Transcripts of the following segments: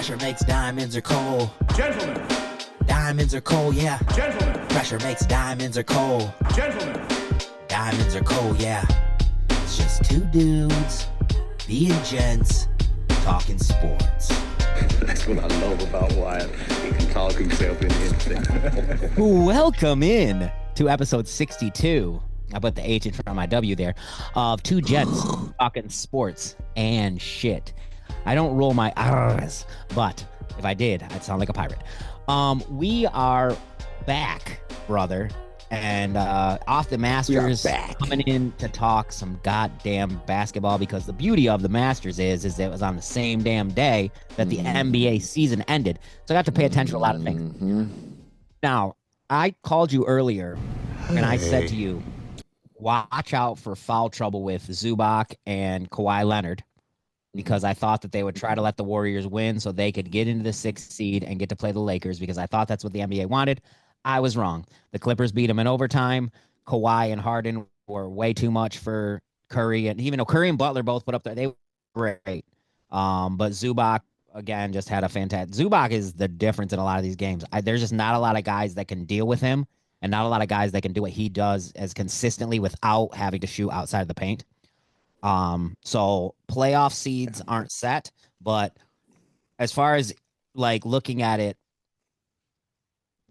Pressure makes diamonds are coal. Gentlemen. Diamonds are coal, yeah. Gentlemen. Pressure makes diamonds are coal. Gentlemen. Diamonds are coal, yeah. It's just two dudes being gents talking sports. That's what I love about Wyatt. He can talk himself into anything. Welcome in to episode 62. I put the H in front of my W there. Of two gents talking sports and shit. I don't roll my R's, but if I did, I'd sound like a pirate. We are back, brother, and off the Masters, coming in to talk some goddamn basketball, because the beauty of the Masters is that it was on the same damn day that the NBA season ended. So I got to pay attention to a lot of things. Now, I called you earlier, and I said to you, watch out for foul trouble with Zubac and Kawhi Leonard, because I thought that they would try to let the Warriors win so they could get into the 6th seed and get to play the Lakers, because I thought that's what the NBA wanted. I was wrong. The Clippers beat them in overtime. Kawhi and Harden were way too much for Curry, and even though Curry and Butler both put up there, they were great. But Zubac, again, just had a fantastic. Zubac is the difference in a lot of these games. There's just not a lot of guys that can deal with him, and not a lot of guys that can do what he does as consistently without having to shoot outside of the paint. So playoff seeds aren't set, but as far as like looking at it,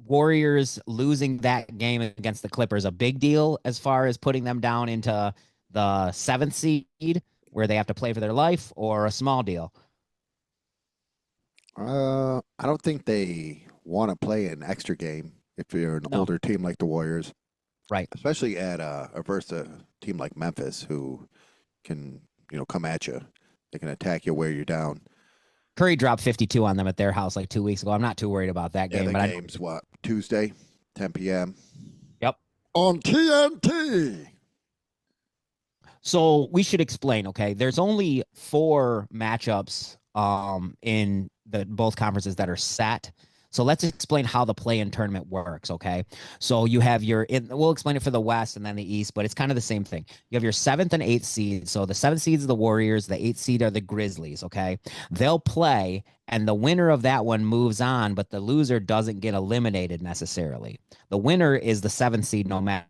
Warriors losing that game against the Clippers, a big deal as far as putting them down into the 7th seed where they have to play for their life, or a small deal? I don't think they want to play an extra game if you're an older team like the Warriors. Right. Especially at versus a team like Memphis, who can, come at you. They can attack you where you're down. Curry dropped 52 on them at their house like 2 weeks ago. I'm not too worried about that game. The game's what? Tuesday, 10 p.m. Yep. On TNT. So we should explain, okay? There's only 4 matchups in both conferences that are set. So let's explain how the play-in tournament works, okay? So you have we'll explain it for the West and then the East, but it's kind of the same thing. You have your 7th and 8th seed. So the 7th seed is the Warriors, the 8th seed are the Grizzlies, okay? They'll play, and the winner of that one moves on, but the loser doesn't get eliminated necessarily. The winner is the 7th seed no matter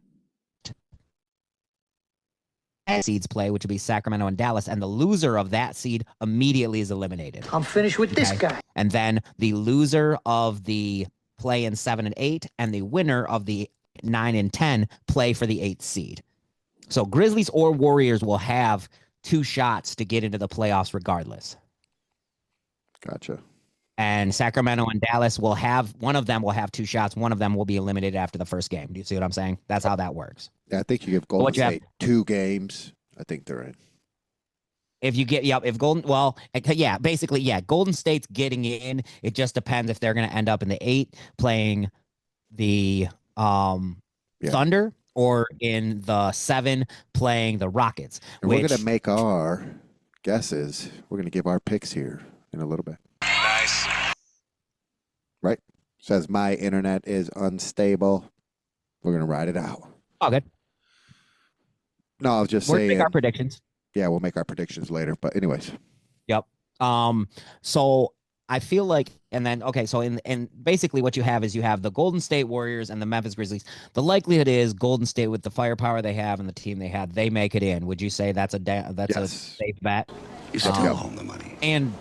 seeds play, which would be Sacramento and Dallas, and the loser of that seed immediately is eliminated. I'm finished with this guy. And then the loser of the play in 7 and 8 and the winner of the 9 and 10 play for the 8th seed. So Grizzlies or Warriors will have 2 shots to get into the playoffs regardless. Gotcha. And Sacramento and Dallas will have, one of them will have 2 shots. One of them will be eliminated after the first game. Do you see what I'm saying? That's how that works. Yeah, I think you give Golden State 2 games. I think they're in. If you get, if Golden State's getting in. It just depends if they're going to end up in the 8 playing the Thunder, or in the 7 playing the Rockets. And we're going to make our guesses. We're going to give our picks here in a little bit. Nice. Right? Says my internet is unstable. We're going to ride it out. Oh, good. No, I was just We're saying. Make our predictions. Yeah, we'll make our predictions later. But anyways. Yep. So I feel like, and then, okay, so and basically what you have is you have the Golden State Warriors and the Memphis Grizzlies. The likelihood is Golden State, with the firepower they have and the team they had, they make it in. Would you say that's a safe bet? You still own the money. And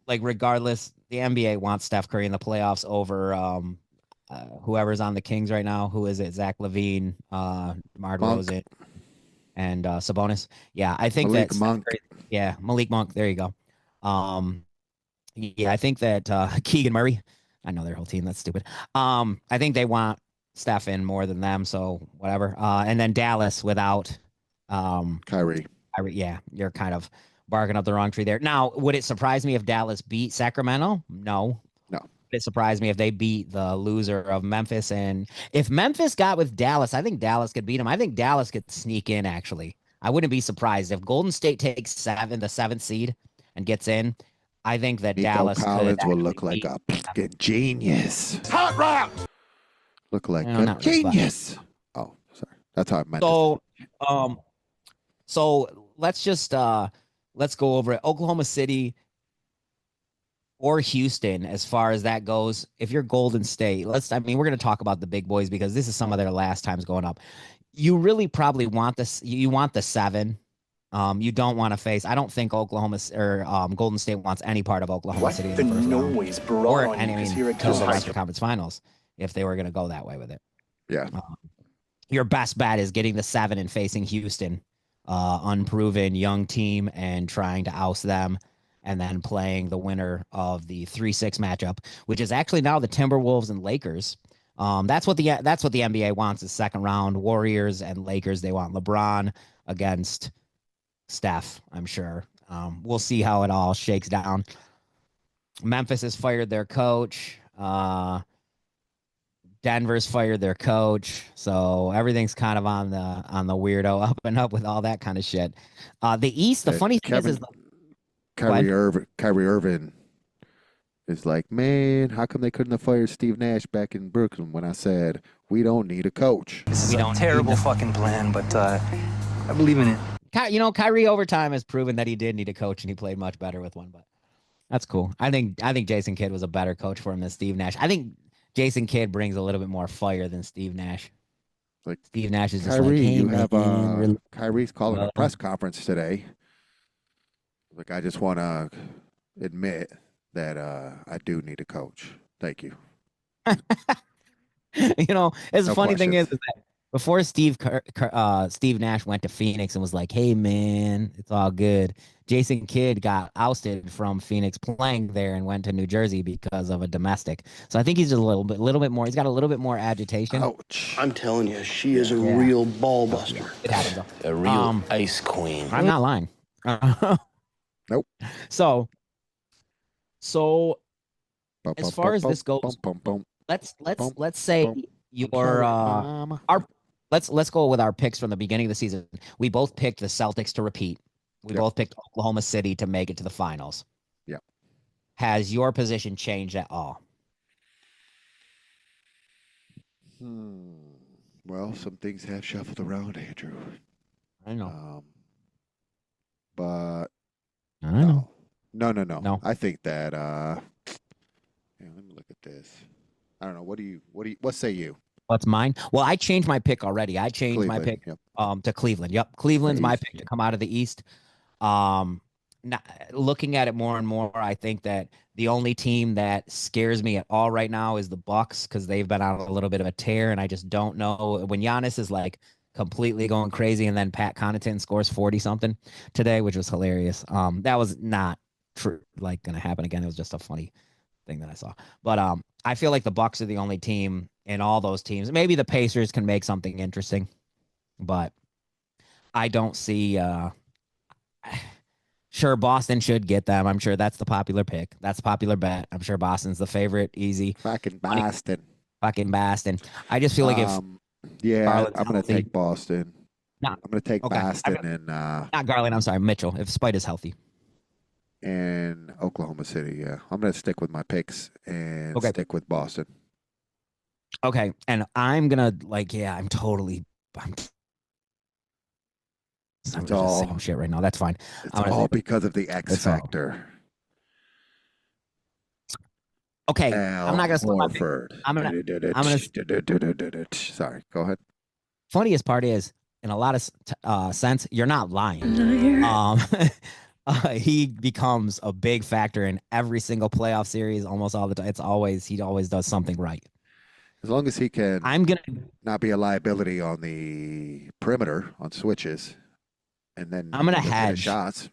like, regardless, the NBA wants Steph Curry in the playoffs over whoever's on the Kings right now. Who is it? Zach LaVine, DeMar DeRozan, and Sabonis. Yeah, I think Malik that Monk. Yeah, Malik Monk. There you go. Yeah, I think that Keegan Murray. I know their whole team. That's stupid. I think they want Steph in more than them. So whatever. And then Dallas without Kyrie. Yeah, you're kind of barking up the wrong tree there. Now, would it surprise me if Dallas beat Sacramento? No. No. It surprised me if they beat the loser of Memphis. And if Memphis got with Dallas, I think Dallas could beat them. I think Dallas could sneak in, actually. I wouldn't be surprised if Golden State takes the 7th seed and gets in. I think that Nico Dallas Collins will look like a fucking genius. Hot route. Look like a genius. Oh, sorry. That's how I meant it. So let's just let's go over it. Oklahoma City or Houston, as far as that goes. If you're Golden State, we're going to talk about the big boys because this is some of their last times going up. You really probably want this. You want the 7. You don't want to face. I don't think Oklahoma or Golden State wants any part of Oklahoma City in the first round, or to the Western Conference Finals if they were going to go that way with it. Yeah. Your best bet is getting the 7 and facing Houston, unproven young team, and trying to oust them, and then playing the winner of the 3-6 matchup, which is actually now the Timberwolves and Lakers. That's what the NBA wants is second round. Warriors and Lakers. They want LeBron against Steph, I'm sure. We'll see how it all shakes down. Memphis has fired their coach. Denver's fired their coach. So everything's kind of on the weirdo up and up with all that kind of shit. The East, the funny thing is Kyrie Irving is like, man, how come they couldn't have fired Steve Nash back in Brooklyn when I said we don't need a coach? This is a terrible fucking plan, but I believe in it. Kyrie over time has proven that he did need a coach, and he played much better with one. But that's cool. I think Jason Kidd was a better coach for him than Steve Nash. I think Jason Kidd brings a little bit more fire than Steve Nash. Like Steve Nash is just Kyrie, like, hey, you man, have Kyrie's calling a press conference today. Like, I just want to admit that I do need a coach. Thank you. The funny thing is that before Steve Nash went to Phoenix and was like, hey, man, it's all good, Jason Kidd got ousted from Phoenix playing there and went to New Jersey because of a domestic. So I think he's just a little bit more. He's got a little bit more agitation. Ouch. I'm telling you, she is a real ball buster. It happens. A real ice queen. I'm not lying. Nope. So as far as this goes, let's say let's go with our picks from the beginning of the season. We both picked the Celtics to repeat. We both picked Oklahoma City to make it to the finals. Yeah. Has your position changed at all? Well, some things have shuffled around, Andrew. I know. But I know. No. I think that let me look at this. I don't know. What say you? What's mine? Well, I changed my pick already. I changed my pick to Cleveland. Yep. Cleveland's my pick to come out of the East. Looking at it more and more, I think that the only team that scares me at all right now is the Bucks, because they've been on a little bit of a tear, and I just don't know when Giannis is like completely going crazy, and then Pat Connaughton scores 40-something today, which was hilarious. That was not true, like going to happen again. It was just a funny thing that I saw. But I feel like the Bucks are the only team in all those teams. Maybe the Pacers can make something interesting, but I don't see. Sure, Boston should get them. I'm sure that's the popular pick. That's a popular bet. I'm sure Boston's the favorite. Easy. Fucking Boston. I just feel like if Garland's I'm going to take Boston. No, I'm going to take Boston and not Garland. I'm sorry, Mitchell. If Spite is healthy. And Oklahoma City. Yeah, I'm going to stick with my picks and stick with Boston. Okay, and I'm gonna I'm just saying shit right now. That's fine. It's all because of the X Factor. Okay, I'm not gonna split my pick. I'm gonna. Sorry, go ahead. Funniest part is, in a lot of sense, you're not lying. He becomes a big factor in every single playoff series, almost all the time. He always does something right. As long as he can, not be a liability on the perimeter on switches. And then I'm gonna hedge shots.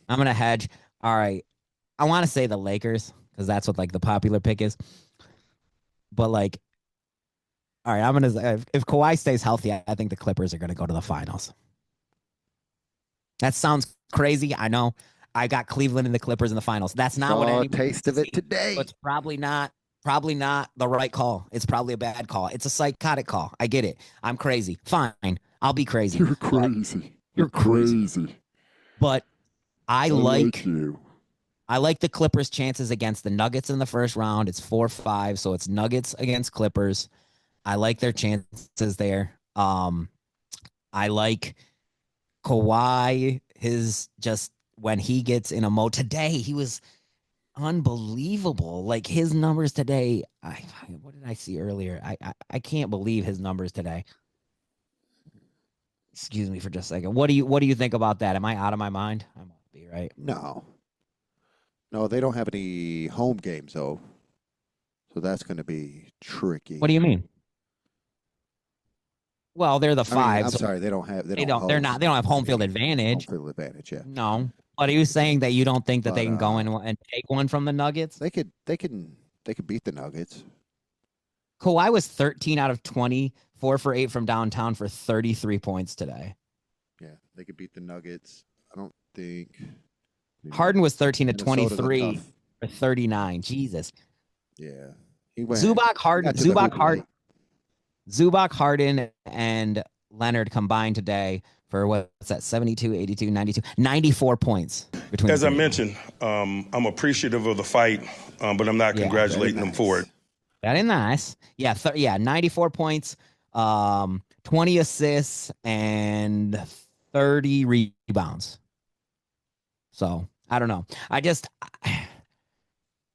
I'm gonna hedge. All right, I want to say the Lakers because that's what like the popular pick is. But like, all right, I'm gonna if Kawhi stays healthy, I think the Clippers are gonna go to the finals. That sounds crazy. I know. I got Cleveland and the Clippers in the finals. That's not what anyone taste of it today. But it's probably not the right call. It's probably a bad call. It's a psychotic call. I get it. I'm crazy. Fine. I'll be crazy. You're crazy. You're crazy. But I like you. I like the Clippers' chances against the Nuggets in the first round. It's 4-5, so it's Nuggets against Clippers. I like their chances there. I like Kawhi. His just when he gets in a mode today, he was unbelievable. Like his numbers today. What did I see earlier? I can't believe his numbers today. Excuse me for just a second. What do you think about that? Am I out of my mind? I must be, right? No. No, they don't have any home games, though. So that's going to be tricky. What do you mean? Well, they're the five. I'm so sorry, they don't. They don't have home field advantage. Home field advantage, yeah. No. But are you saying that you don't think that they can go in and take one from the Nuggets? They could beat the Nuggets. Kawhi was 13 out of 20, 4 for 8 from downtown for 33 points today. Yeah, they could beat the Nuggets. I don't think. Harden was 13 to 23 for 39. Jesus. Yeah. He went. Zubac, Harden, and Leonard combined today for what's that? 72, 82, 92, 94 points between. As I mentioned, I'm appreciative of the fight, but I'm not congratulating them for it. That is nice. Yeah, 94 points, 20 assists, and 30 rebounds. So I don't know.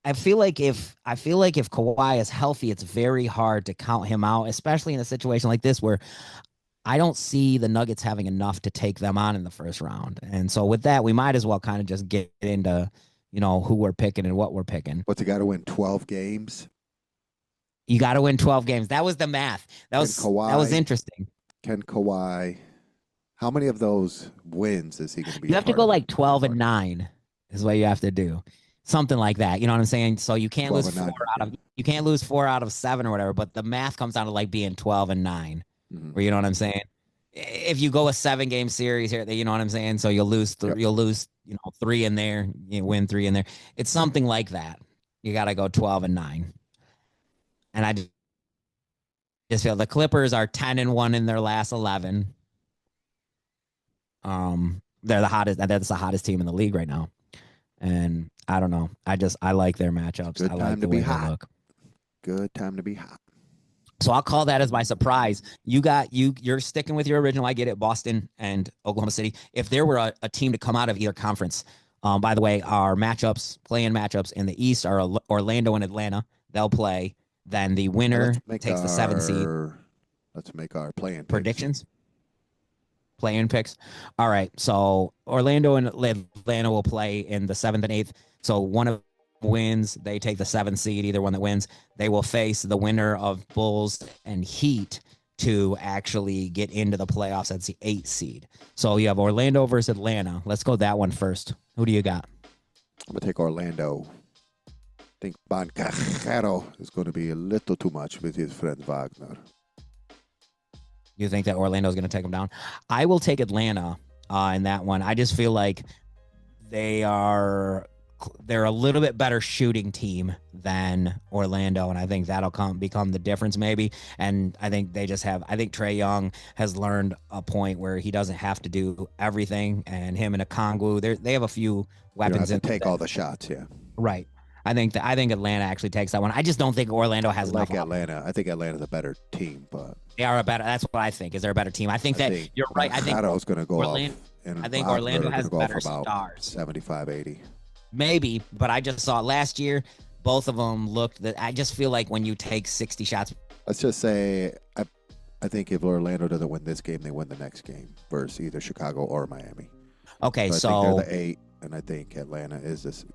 I feel like if Kawhi is healthy, it's very hard to count him out, especially in a situation like this where I don't see the Nuggets having enough to take them on in the first round. And so with that, we might as well kind of just get into, who we're picking and what we're picking. What's it got to win 12 games? You got to win 12 games. That was the math. That was interesting. Can Kawhi, how many of those wins is he going to be? You have to go like 12-9 is what you have to do. Something like that. You know what I'm saying? So you can't lose four out of 7 or whatever, but the math comes down to like being 12-9. Mm-hmm. Where, you know what I'm saying? If you go a 7-game series here, you know what I'm saying? So you'll lose 3 in there, you win 3 in there. It's something like that. You got to go 12-9. And I just feel the Clippers are 10-1 in their last 11. They're the hottest. That's the hottest team in the league right now. And I don't know. I like their matchups. I like the way they look. Good time to be hot. So I'll call that as my surprise. You're sticking with your original. I get it. Boston and Oklahoma City. If there were a team to come out of either conference, by the way, our play-in matchups in the East are Orlando and Atlanta. They'll play. Then the winner takes the 7th seed. Let's make our play-in predictions. Play-in picks. All right. So Orlando and Atlanta will play in the 7th and 8th. So one of wins, they take the 7th seed. Either one that wins, they will face the winner of Bulls and Heat to actually get into the playoffs. That's the 8th seed. So you have Orlando versus Atlanta. Let's go that one first. Who do you got? I'm going to take Orlando. I think Bancajero is going to be a little too much with his friend Wagner. You think that Orlando is going to take them down? I will take Atlanta in that one. I just feel like they're a little bit better shooting team than Orlando, and I think that'll become the difference maybe. And I think I think Trae Young has learned a point where he doesn't have to do everything, and him and Okongwu, they have a few weapons. You don't have to take all the shots, yeah. Right. I think Atlanta actually takes that one. I just don't think Orlando has enough. Atlanta. I think Atlanta's a better team, but they are a better. That's what I think. Is they're a better team? I think you're right. I think Orlando's going to go off. I think Orlando has better stars. 75, 80. Maybe, but I just saw last year. Both of them looked. I just feel like when you take 60 shots. Let's just say I think if Orlando doesn't win this game, they win the next game versus either Chicago or Miami. Okay, so I think they're the 8. And I think Atlanta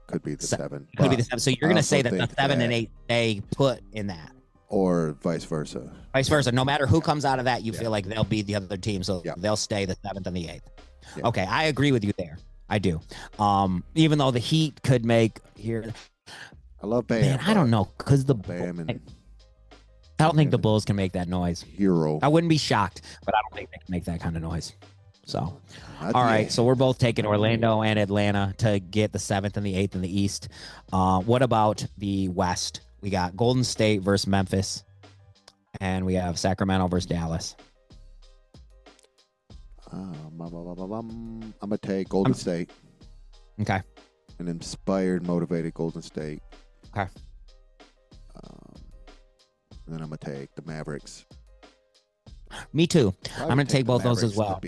could be the 7. Could be the 7. So you're going to say that the 7 and 8 they put in that, or vice versa. Vice versa. No matter who comes out of that, you feel like they'll be the other team, so they'll stay the 7th and the 8th. Yeah. Okay, I agree with you there. I do. Even though the Heat could make here. I love Bam. Man, I don't know because the Bam and I don't think the Bulls can make that noise. Hero. I wouldn't be shocked, but I don't think they can make that kind of noise. So, all right. So we're both taking Orlando and Atlanta to get the 7th and the 8th in the East. What about the West? We got Golden State versus Memphis, and we have Sacramento versus Dallas. I'm gonna take Golden State. Okay. An inspired, motivated Golden State. Okay. And then I'm gonna take the Mavericks. Me too. I'm gonna take both those as well.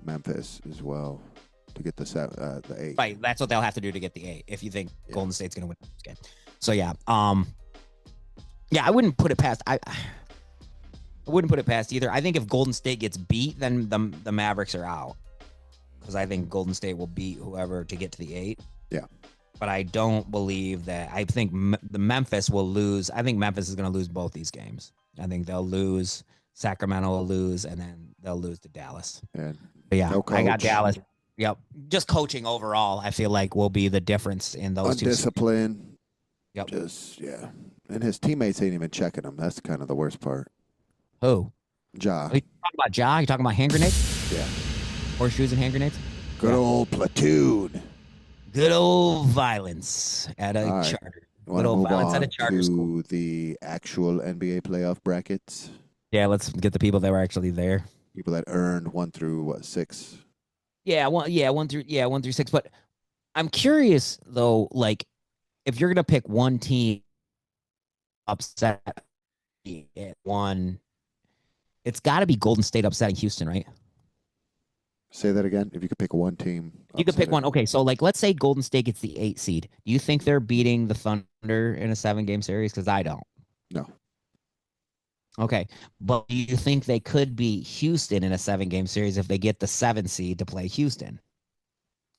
Memphis as well. to get the 8. Right, that's what they'll have to do to get the 8 if you think Golden State's going to win this game. So yeah, I wouldn't put it past. I wouldn't put it past either. I think if Golden State gets beat, then the Mavericks are out, because I think Golden State will beat whoever to get to the 8. Yeah. But I don't believe that. I think the Memphis will lose. I think Memphis is going to lose both these games. I think they'll lose. Sacramento will lose, and then they'll lose to Dallas. And I got Dallas. Yep. Just coaching overall, I feel like will be the difference in those two. Undisciplined. Yep. And his teammates ain't even checking him. That's kind of the worst part. Who? Ja. Are you talking about Ja? You talking about hand grenades? Yeah. Horseshoes and hand grenades? Good old platoon. Good old violence at a right. charter. Want Good to old move violence at on a charter to school. the actual NBA playoff brackets? Yeah, let's get the people that were actually there. People that earned 1 through 6. One through 6. But I'm curious though, like, if you're gonna pick one team upset at one, it's got to be Golden State upsetting Houston, right? Say that again. If you could pick one team, You could pick one. Okay, so like, let's say Golden State gets the 8 seed. Do you think they're beating the Thunder in a 7-game series? Because I don't. No. Okay, but do you think they could beat Houston in a 7-game series if they get the 7 seed to play Houston?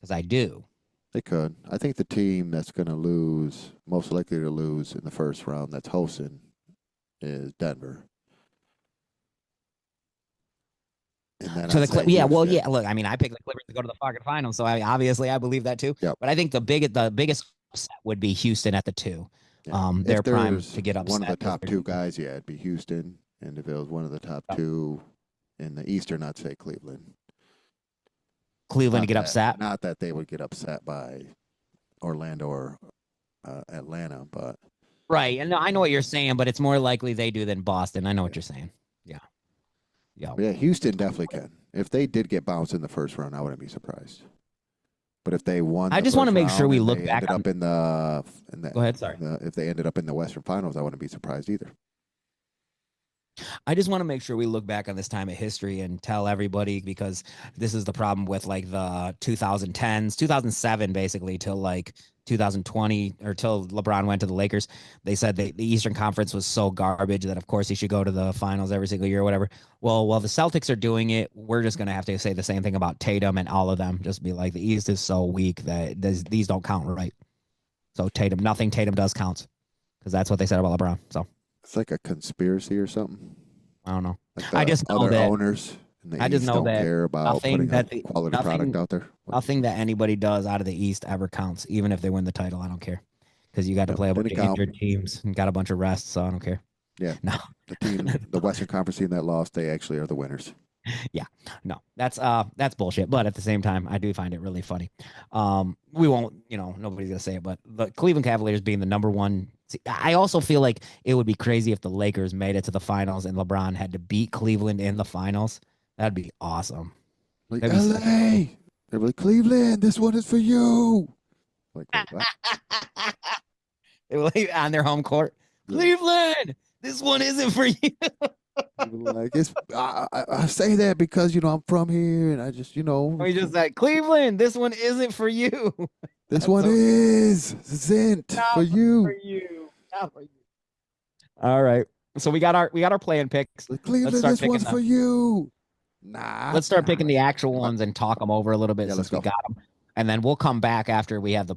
Because I do. They could. I think the team that's going to lose, most likely to lose in the first round, that's hosting, is Denver. So look, I mean, I picked the Clippers to go to the fucking finals, so obviously I believe that too. Yep. But I think the biggest upset would be Houston at the 2. Yeah. They're primed to get upset. One of the top 2 guys, it'd be Houston. And if it was one of the top 2 in the Eastern, I'd say Cleveland. Cleveland to get upset? Not that they would get upset by Orlando or Atlanta, but... Right, and I know what you're saying, but it's more likely they do than Boston. I know what you're saying. Yeah, Houston definitely can. If they did get bounced in the first round, I wouldn't be surprised. But if they won, I just want to make sure we look back up in the. Go ahead. Sorry. If they ended up in the Western Finals, I wouldn't be surprised either. I just want to make sure we look back on this time of history and tell everybody, because this is the problem with like the 2010s, 2007, basically till like 2020 or till LeBron went to the Lakers. They said the Eastern Conference was so garbage that of course he should go to the finals every single year or whatever. Well, while the Celtics are doing it, we're just going to have to say the same thing about Tatum and all of them. Just be like, the East is so weak that these don't count, right? So nothing Tatum does counts, because that's what they said about LeBron. So it's like a conspiracy or something. I don't know. Like I just know that owners in the I just East know don't that care about putting a quality product out there. Nothing that anybody does out of the East ever counts, even if they win the title. I don't care, because you got to play a bunch of injured teams and got a bunch of rests, so I don't care. Yeah. No. The Western Conference team that lost, they actually are the winners. Yeah. No, that's bullshit. But at the same time, I do find it really funny. We won't, nobody's gonna say it, but the Cleveland Cavaliers being the number 1. I also feel like it would be crazy if the Lakers made it to the finals and LeBron had to beat Cleveland in the finals. That'd be awesome. Like, LA, they're like, Cleveland, this one is for you. Like, what? They were like on their home court. Yeah. Cleveland, this one isn't for you. Like, I say that because I'm from here, and I just we just like, Cleveland, this one isn't for you. This one is Zint for you. For you. Not for you. All right. So we got our plan picks. Cleveland, this one's for you. Nah. Let's start picking the actual ones and talk them over a little bit since we got them, and then we'll come back after we have the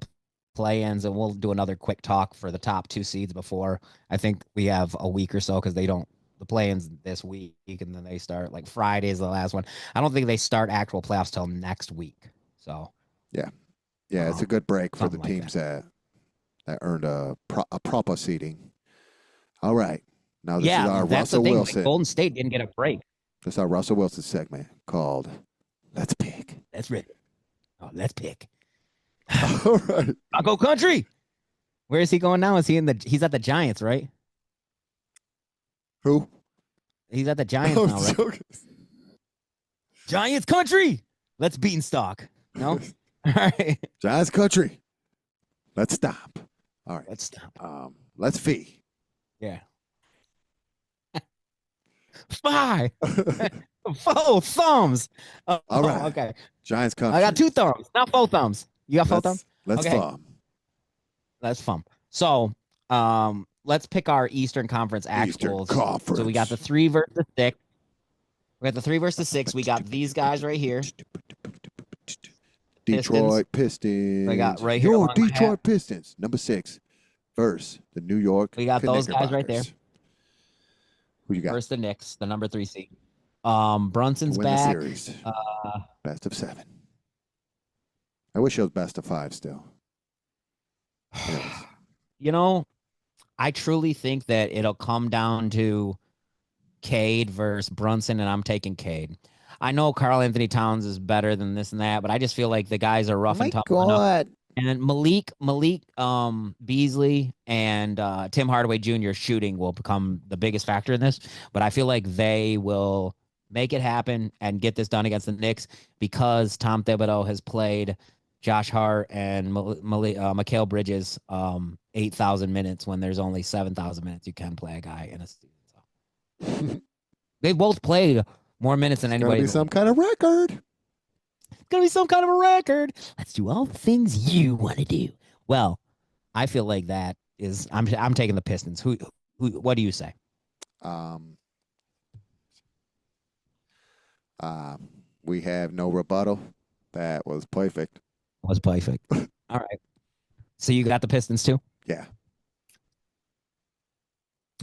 play-ins and we'll do another quick talk for the top 2 seeds before. I think we have a week or so, because the play-ins this week, and then they start like Friday is the last one. I don't think they start actual playoffs till next week. So yeah, it's a good break for the like teams that earned a proper seeding. All right, now this is our Russell Wilson. Like, Golden State didn't get a break. This is our Russell Wilson segment called "Let's Pick." That's right. Oh, let's pick. All right, I'll go country. Where is he going now? He's at the Giants, right? Who? He's at the Giants now, right? Joking. Giants country. Let's beanstalk. No? All right. Giants country. Let's stop. All right. Let's stop. Let's fee. Yeah. Spy. Four thumbs. All right. Okay. Giants come. I got 2 thumbs, not 4 thumbs. You got 4 thumbs? Let's Okay. thumb. That's fun. So, let's pick our Eastern Conference Eastern actuals. Conference. So we got the 3 versus 6. We got the 3 versus 6. We got these guys right here. Detroit Pistons. We got right here. Your along my Detroit hat. Pistons, number 6, versus the New York. We got those guys right there. Who you got? Versus the Knicks, the number 3 seed. Brunson's Win the back. series. Best of 7. I wish it was best of 5 still. Anyways. You know, I truly think that it'll come down to Cade versus Brunson, and I'm taking Cade. I know Karl Anthony Towns is better than this and that, but I just feel like the guys are rough and tough enough. And then Malik Beasley and Tim Hardaway Jr. shooting will become the biggest factor in this. But I feel like they will make it happen and get this done against the Knicks because Tom Thibodeau has played Josh Hart and Mikal Bridges 8,000 minutes when there's only 7,000 minutes you can play a guy in a season. So they both played more minutes than anybody. Gotta be some kind of record. It's gonna be some kind of a record. Let's do all the things you want to do. Well, I feel like that is. I'm taking the Pistons. Who? What do you say? We have no rebuttal. That was perfect. Was perfect. All right. So you got the Pistons too? Yeah.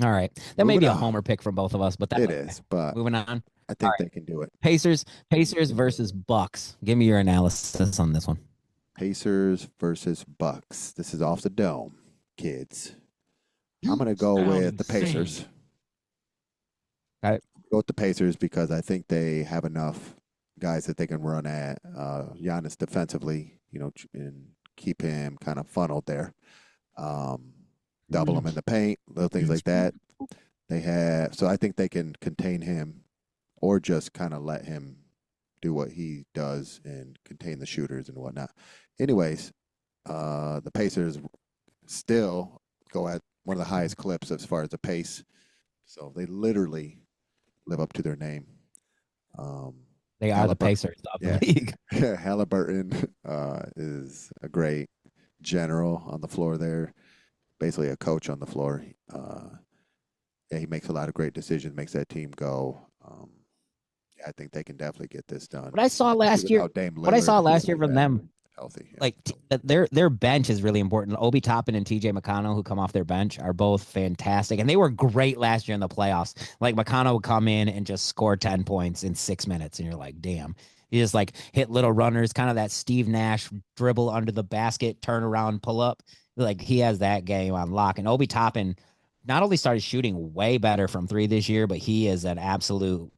All right. That may Moving be a on. homer pick from both of us, but that's It okay. is, but Moving on. I think All they can do it. Pacers versus Bucks. Give me your analysis on this one. Pacers versus Bucks. This is off the dome, kids. I'm going to go with the Pacers. Okay. Go with the Pacers because I think they have enough guys that they can run at Giannis defensively, and keep him kind of funneled there. Double him in the paint, little things like that. So I think they can contain him or just kind of let him do what he does and contain the shooters and whatnot. Anyways, the Pacers still go at one of the highest clips as far as the pace. So they literally live up to their name. They are the Pacers of the league. Halliburton is a great general on the floor there. Basically a coach on the floor. He makes a lot of great decisions, makes that team go. I think they can definitely get this done. What I saw last year from them, healthy. Yeah. like their bench is really important. Obi Toppin and TJ McConnell, who come off their bench, are both fantastic, and they were great last year in the playoffs. Like McConnell would come in and just score 10 points in 6 minutes, and you're like, damn. He just like hit little runners, kind of that Steve Nash dribble under the basket, turn around, pull up. Like he has that game on lock. And Obi Toppin not only started shooting way better from 3 this year, but he is an absolute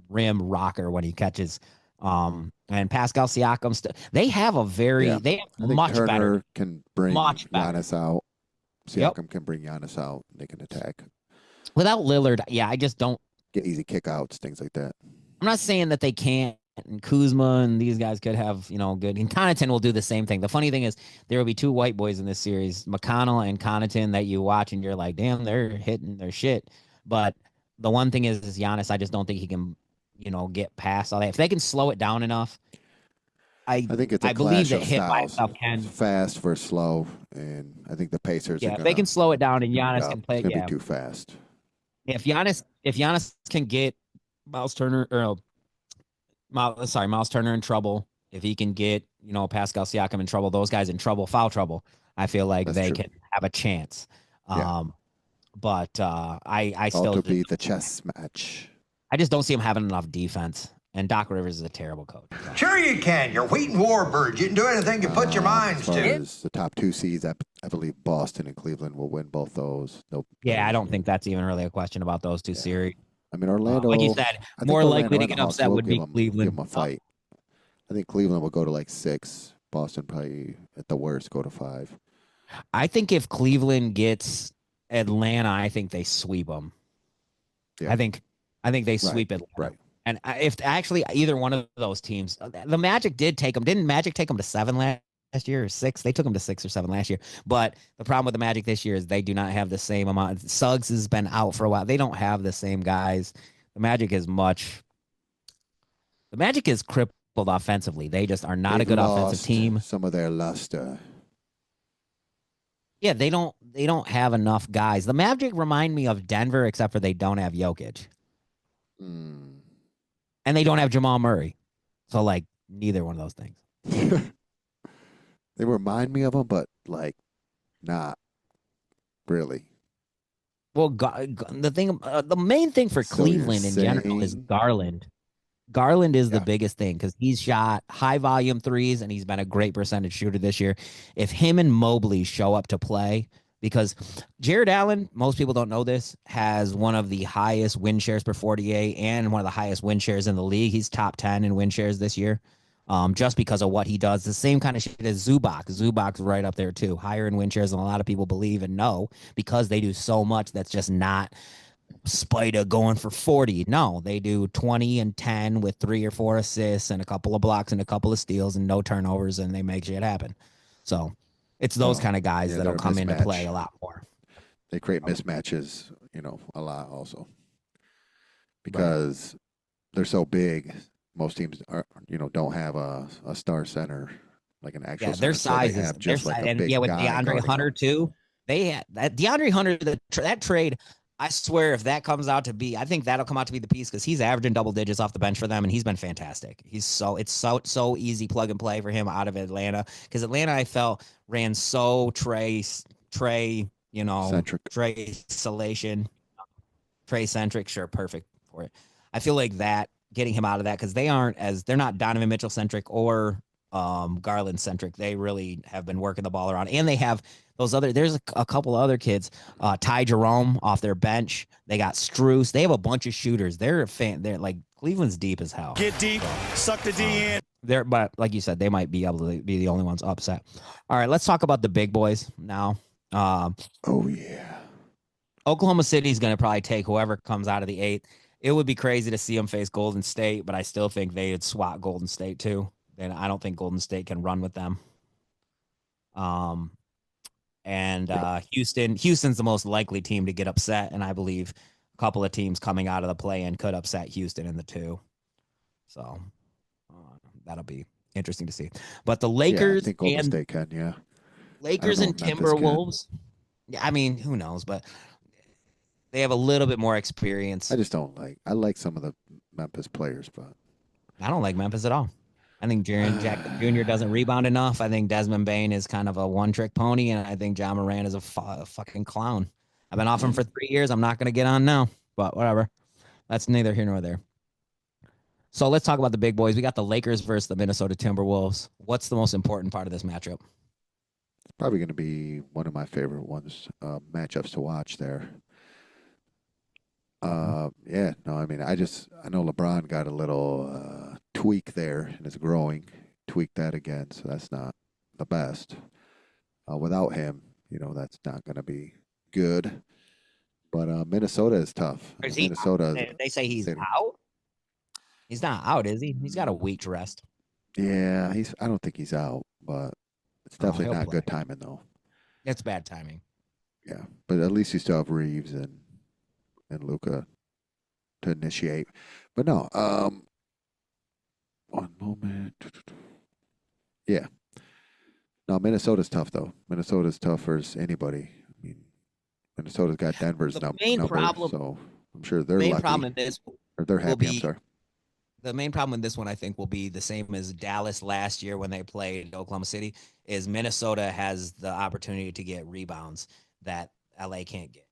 rim rocker when he catches. And Pascal Siakam, they have much Turner better. Can bring Giannis out. Siakam can bring Giannis out. They can attack. Without Lillard, I just don't get easy kickouts, things like that. I'm not saying that they can't. And Kuzma and these guys could have, good. And Connaughton will do the same thing. The funny thing is there will be 2 white boys in this series, McConnell and Connaughton, that you watch and you're like, damn, they're hitting their shit. But the one thing is Giannis, I just don't think he can, get past all that. If they can slow it down enough, I think it's I believe that hit by itself can. Fast versus slow, and I think the Pacers. Yeah, if they can slow it down and Giannis can play, it's gonna be too fast. If Giannis can get Miles Turner in trouble, if he can get, Pascal Siakam in trouble, those guys in trouble, foul trouble, I feel like they can have a chance. But I still to be the chess match. I just don't see him having enough defense. And Doc Rivers is a terrible coach. So. Sure you can. You're wheat and warbirds. You can do anything you put your minds as far to. As the top 2 seeds, I believe Boston and Cleveland will win both those. Nope. Yeah, I don't think that's even really a question about those 2 series. I mean, Orlando, like you said, more likely to get upset would be Cleveland. Give them a fight. I think Cleveland will go to like 6. Boston probably at the worst go to 5. I think if Cleveland gets Atlanta, I think they sweep them. Yeah. I think they sweep Atlanta. Right. And if actually either one of those teams, the Magic did take them. Didn't Magic take them to 7 last year or 6? They took them to 6 or 7 last year. But the problem with the Magic this year is they do not have the same amount. Suggs has been out for a while. They don't have the same guys. The Magic is much The Magic is crippled offensively. They just are not They've a good offensive lost team. some of their luster. Yeah, they don't have enough guys. The Magic remind me of Denver, except for they don't have Jokic. Mm. And they don't have Jamal Murray. So, like, neither one of those things. They remind me of them, but, like, not really. Well, the main thing for So you're Cleveland in general is saying- Garland. Garland is the Yeah. biggest thing because he's shot high volume threes and he's been a great percentage shooter this year. If him and Mobley show up to play, because Jared Allen, most people don't know this, has one of the highest win shares per 48 and one of the highest win shares in the league. He's top 10 in win shares this year, just because of what he does. The same kind of shit as Zubac. Zubac's right up there too, higher in win shares than a lot of people believe and know because they do so much that's just not Spida going for 40. No, they do 20 and 10 with 3 or 4 assists and a couple of blocks and a couple of steals and no turnovers, and they make shit happen. So it's those kind of guys that'll come into play a lot more. They create mismatches, a lot also. Because they're so big, most teams don't have a star center, like an actual center. Their size so they is have just their like size. a And big yeah, with guy DeAndre guarding Hunter them. too. They had that DeAndre Hunter, that trade. I swear, if that comes out to be, I think that'll come out to be the piece because he's averaging double digits off the bench for them, and he's been fantastic. It's so easy plug and play for him out of Atlanta because Atlanta, I felt, ran so Trey, Centric. Trey Salation, Trey centric. Sure, perfect for it. I feel like that getting him out of that because they're not Donovan Mitchell centric or Garland centric. They really have been working the ball around, and they have there's a couple of other kids, Ty Jerome off their bench. They got Struce. They have a bunch of shooters. They're like Cleveland's deep as hell. Get deep, suck the D in. But like you said, they might be able to be the only ones upset. All right, let's talk about the big boys now. Oh yeah, Oklahoma City is going to probably take whoever comes out of the 8th. It would be crazy to see them face Golden State, but I still think they would swat Golden State too. And I don't think Golden State can run with them. Houston's the most likely team to get upset, and I believe a couple of teams coming out of the play-in could upset Houston in the 2. So that'll be interesting to see. But the Lakers I think Golden State can, yeah. Lakers and Timberwolves. Yeah, I mean, who knows, but they have a little bit more experience. I like some of the Memphis players, but I don't like Memphis at all. I think Jaren Jackson Jr. doesn't rebound enough. I think Desmond Bane is kind of a one-trick pony, and I think John Moran is a fucking clown. I've been off him for 3 years. I'm not going to get on now, but whatever. That's neither here nor there. So let's talk about the big boys. We got the Lakers versus the Minnesota Timberwolves. What's the most important part of this matchup? it's probably going to be one of my favorite matchups to watch there. I know LeBron got a little tweak there and is growing. Tweak that again, so that's not the best. Without him, that's not going to be good. But Minnesota is tough. Minnesota. They say he's out. He's not out, is he? He's got a week to rest. Yeah, I don't think he's out, but it's definitely not good timing though. It's bad timing. Yeah, but at least you still have Reeves and Luka to initiate. But no, one moment. Yeah. No, Minnesota's tough though. Minnesota's tough as anybody. I mean, Minnesota's got Denver's number, so I'm sure they're lucky. They're happy. I'm sorry. The main problem with this one, I think, will be the same as Dallas last year when they played Oklahoma City, is Minnesota has the opportunity to get rebounds that LA can't get,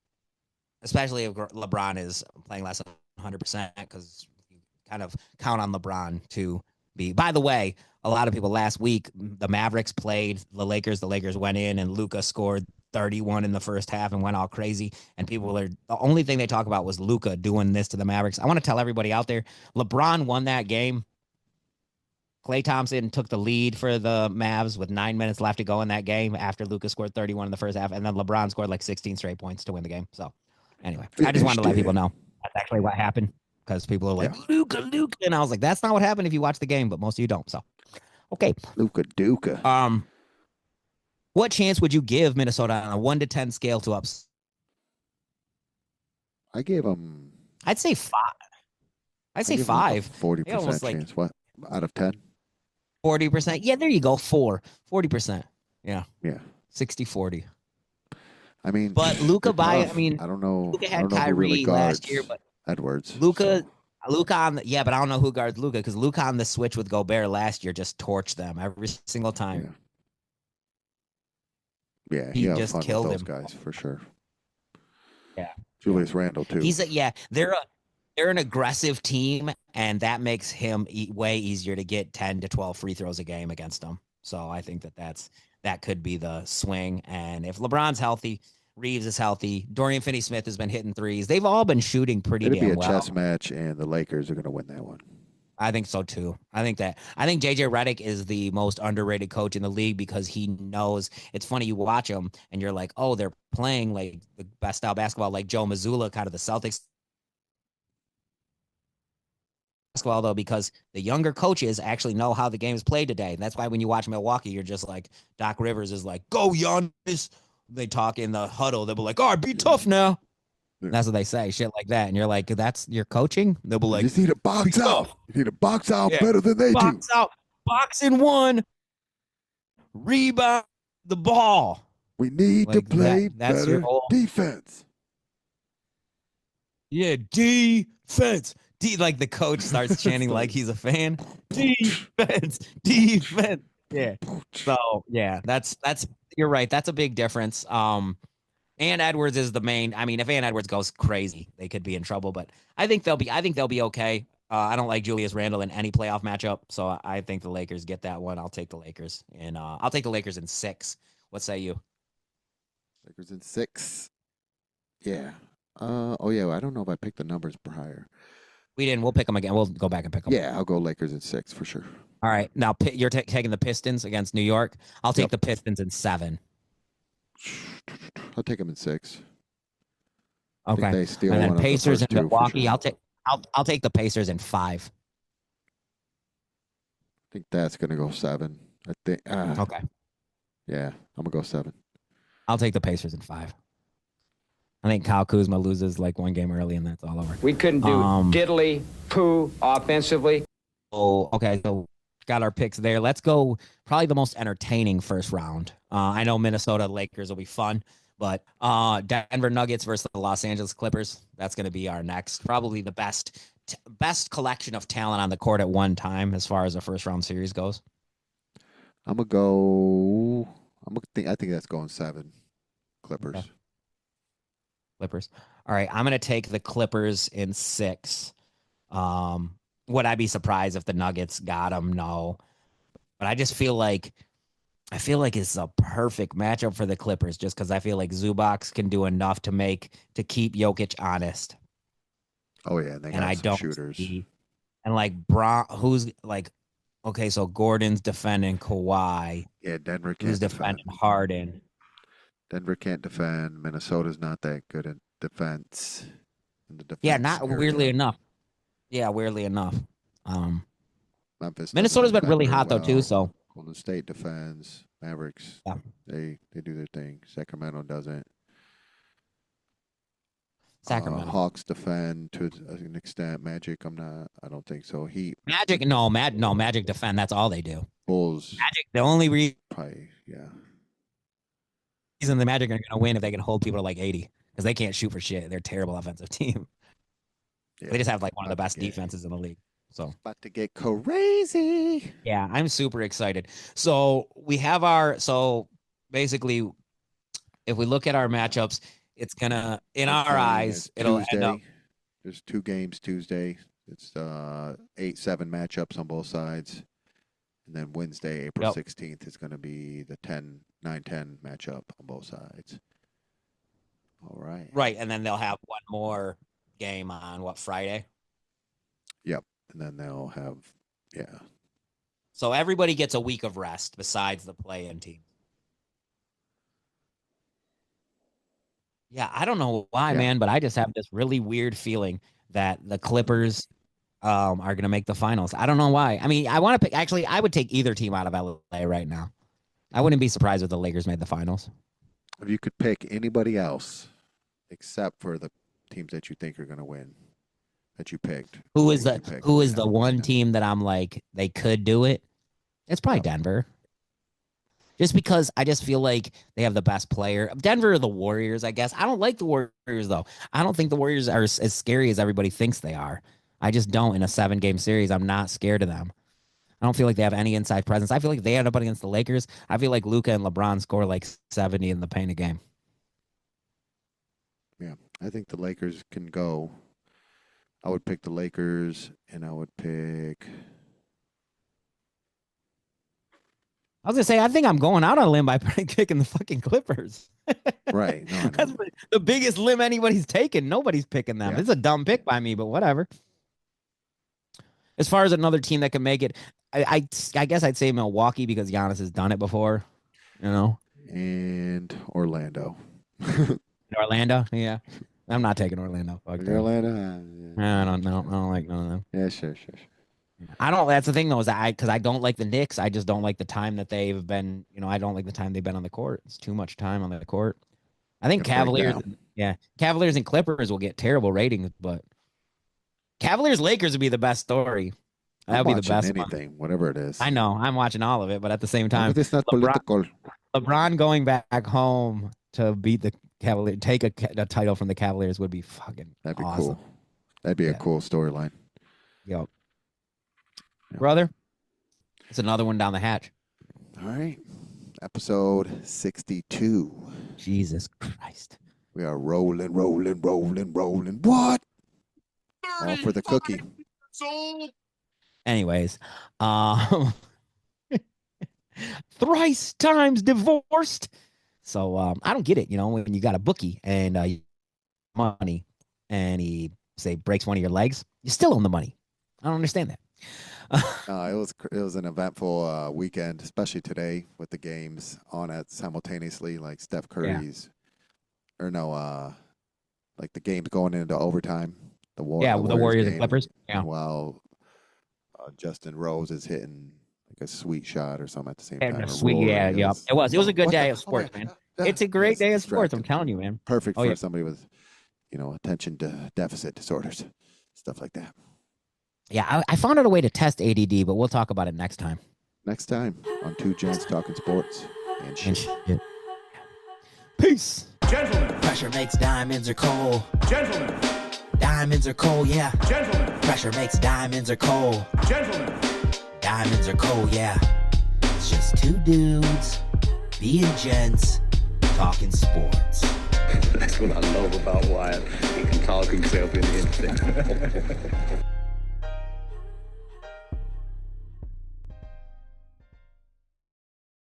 especially if LeBron is playing less than 100%, because you kind of count on LeBron to be. By the way, a lot of people last week, the Mavericks played the Lakers. The Lakers went in and Luka scored 31 in the first half and went all crazy. And the only thing they talk about was Luka doing this to the Mavericks. I want to tell everybody out there, LeBron won that game. Klay Thompson took the lead for the Mavs with 9 minutes left to go in that game after Luka scored 31 in the first half. And then LeBron scored like 16 straight points to win the game. So anyway, I just wanted to let people know that's actually what happened, because people are like, Luka. And I was like, that's not what happened if you watch the game, but most of you don't. So, okay. Luka Duka. What chance would you give Minnesota on a 1 to 10 scale to ups? I gave them. I'd say 5. I say give them a 5. 40% chance. What? Out of 10? 40%. Yeah, there you go. 40%. Yeah. Yeah. 60-40. I mean, but Luka I don't know. Luka I had don't know who Kyrie really guards last year, but Edwards. Luka on the, yeah, but I don't know who guards Luka because Luka on the switch with Gobert last year just torched them every single time. Yeah, he have just fun killed with those him. guys for sure. Yeah, Julius Randle too. They're an aggressive team, and that makes him way easier to get 10 to 12 free throws a game against them. So I think that could be the swing. And if LeBron's healthy, Reeves is healthy, Dorian Finney-Smith has been hitting threes. They've all been shooting pretty It'll damn be a well. chess match, and the Lakers are going to win that one. I think so too. I think JJ Redick is the most underrated coach in the league because he knows. It's funny, you watch him and you're like, oh, they're playing like the best style basketball, like Joe Mazzulla, kind of the Celtics basketball, though, because the younger coaches actually know how the game is played today. And that's why when you watch Milwaukee, you're just like, Doc Rivers is like, go Giannis. They talk in the huddle. They'll be like, all right, be tough now. Yeah. That's what they say, shit like that. And you're like, that's your coaching? They'll be like, you just need to box out. You need to box out better than they box do. Out. Box in one. Rebound the ball. We need to play better defense. Yeah, defense. Like the coach starts chanting like he's a fan. Defense. Yeah. So yeah, that's you're right. That's a big difference. And Edwards is the main. I mean, if Ann Edwards goes crazy, they could be in trouble. But I think they'll be okay. I don't like Julius Randle in any playoff matchup, so I think the Lakers get that one. I'll take the Lakers, and I'll take the Lakers in 6. What say you? Lakers in 6. Yeah. Oh yeah. I don't know if I picked the numbers prior. We didn't. We'll pick them again. We'll go back and pick them. Yeah, I'll go Lakers in 6 for sure. All right. Now you're taking the Pistons against New York. I'll take the Pistons in 7. I'll take them in 6. Okay. They steal and then one of Pacers the and Milwaukee. Sure. I'll take the Pacers in 5. I think that's gonna go 7. I think. Okay. Yeah, I'm gonna go 7. I'll take the Pacers in 5. I think Kyle Kuzma loses like one game early, and that's all over. We couldn't do diddly poo offensively. Oh, okay. So got our picks there. Let's go. Probably the most entertaining first round. I know Minnesota Lakers will be fun, but Denver Nuggets versus the Los Angeles Clippers. That's going to be our next. Probably the best collection of talent on the court at one time as far as a first round series goes. I think that's going 7. Clippers. Okay. Clippers. All right, I'm going to take the Clippers in 6. Would I be surprised if the Nuggets got them? No. But I just feel like it's a perfect matchup for the Clippers just because I feel like Zubac can do enough to keep Jokic honest. Oh yeah, they got some shooters. And like who's like, okay, so Gordon's defending Kawhi. Yeah, Denver can't who's defending Harden. Denver can't defend. Minnesota's not that good at defense. Weirdly enough. Yeah, weirdly enough. Memphis. Minnesota's been really hot though too. So Golden State defends. Mavericks. Yeah. They do their thing. Sacramento doesn't. Sacramento. Hawks defend to an extent. Magic, I don't think so. Heat. Magic, Magic defend. That's all they do. Bulls. Magic. The only reason the Magic are going to win if they can hold people to like 80 because they can't shoot for shit. They're a terrible offensive team. Yeah, they just have like one of the best defenses in the league. So about to get crazy. Yeah, I'm super excited. So we have basically, if we look at our matchups, it's gonna our eyes it'll Tuesday. End up. There's 2 games Tuesday. It's 8-7 matchups on both sides, and then Wednesday, April 16th, is going to be the 9-10 matchup on both sides. All right. Right, and then they'll have one more game on Friday? Yep, and then they'll have So everybody gets a week of rest besides the play-in team. Yeah, I don't know why, man, but I just have this really weird feeling that the Clippers are going to make the finals. I don't know why. I mean, I want to pick. Actually, I would take either team out of LA right now. I wouldn't be surprised if the Lakers made the finals. If you could pick anybody else except for the teams that you think are going to win, that you picked. Who is the one team that I'm like they could do it? It's probably Denver. Just because I just feel like they have the best player. Denver or the Warriors, I guess. I don't like the Warriors, though. I don't think the Warriors are as scary as everybody thinks they are. I just don't in a 7-game series. I'm not scared of them. I don't feel like they have any inside presence. I feel like they end up against the Lakers. I feel like Luka and LeBron score like 70 in the paint a game. Yeah, I think the Lakers can go. I would pick the Lakers, and I would pick... I was going to say, I think I'm going out on a limb by picking the fucking Clippers. Right. No, That's the biggest limb anybody's taken. Nobody's picking them. Yeah. It's a dumb pick by me, but whatever. As far as another team that can make it, I guess I'd say Milwaukee because Giannis has done it before, you know. And Orlando. Orlando, yeah. I'm not taking Orlando. Fuck that. Orlando? I don't know. I don't like none of them. Yeah, sure. I don't. That's the thing, though, is because I don't like the Knicks. I just don't like the time that they've been. You know, I don't like the time they've been on the court. It's too much time on the court. I think Cavaliers, Cavaliers and Clippers will get terrible ratings, but Cavaliers Lakers would be the best story. That would be the best. Anything, whatever it is. I know. I'm watching all of it, but at the same time, it's not political. LeBron going back home to beat the Cavaliers, take a title from the Cavaliers would be fucking. That'd be awesome. cool. That'd be a cool storyline. Yep. Brother, it's another one down the hatch. All right. Episode 62. Jesus Christ. We are rolling. What? All for the cookie. Anyways, thrice times divorced. So I don't get it, you know, when you got a bookie and money and he say breaks one of your legs, you still own the money. I don't understand that. It was an eventful weekend, especially today with the games on it simultaneously, like Steph Curry's, like the games going into overtime. The Warriors and Clippers. Yeah. While Justin Rose is hitting like a sweet shot or something at the same time. It was a good day of sports, man. It's a great day of sports. I'm telling you, man. Perfect for somebody with, attention deficit disorders, stuff like that. Yeah, I found out a way to test ADD, but we'll talk about it next time. Next time on Two Gents Talking Sports and shit. Peace. Gentlemen. Pressure makes diamonds or coal. Gentlemen. Diamonds are coal, yeah. Gentlemen. Pressure makes diamonds or coal. Gentlemen. Diamonds are coal, yeah. It's just two dudes being gents talking sports. That's what I love about Wyatt. He can talk himself into anything.